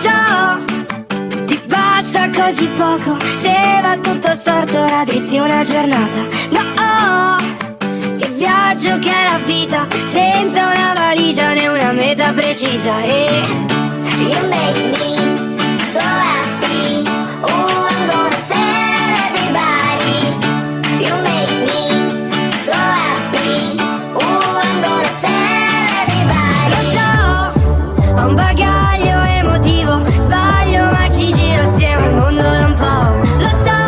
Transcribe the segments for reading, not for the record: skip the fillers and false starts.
so, ti basta così poco. Se va tutto storto raddrizzi una giornata. No, che viaggio che è la vita, senza una valigia né una meta precisa. E you make me so happy. Oh, I'm gonna tell everybody. You make me so happy. Oh, I'm gonna tell everybody. Lo so, ho un bagaglio emotivo, sbaglio ma ci giro assieme al mondo da un po'. Lo so,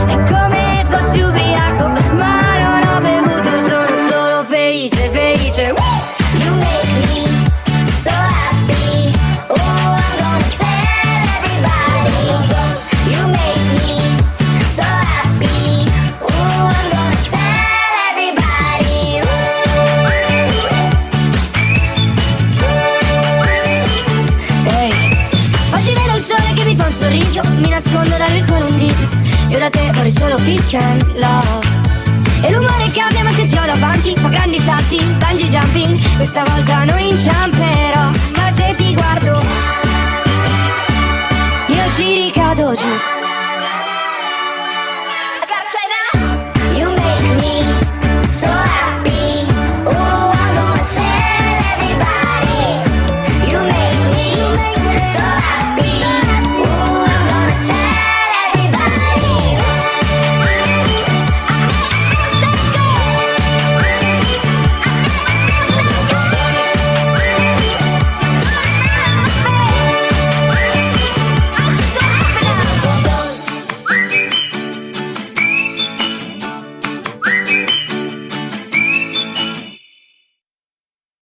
è come fossi ubriaco, ma non ho bevuto, sono solo felice, felice. You make me so happy. Oh, I'm gonna tell everybody. You make me so happy. Oh, I'm gonna tell everybody. Ehi, oggi vedo il sole che mi fa un sorriso, mi nascondo da lui con un dito. Io da te vorrei solo peace and love. E l'umore cambia ma se ti ho davanti fa grandi salti, bungee jumping, questa volta non inciamperemo.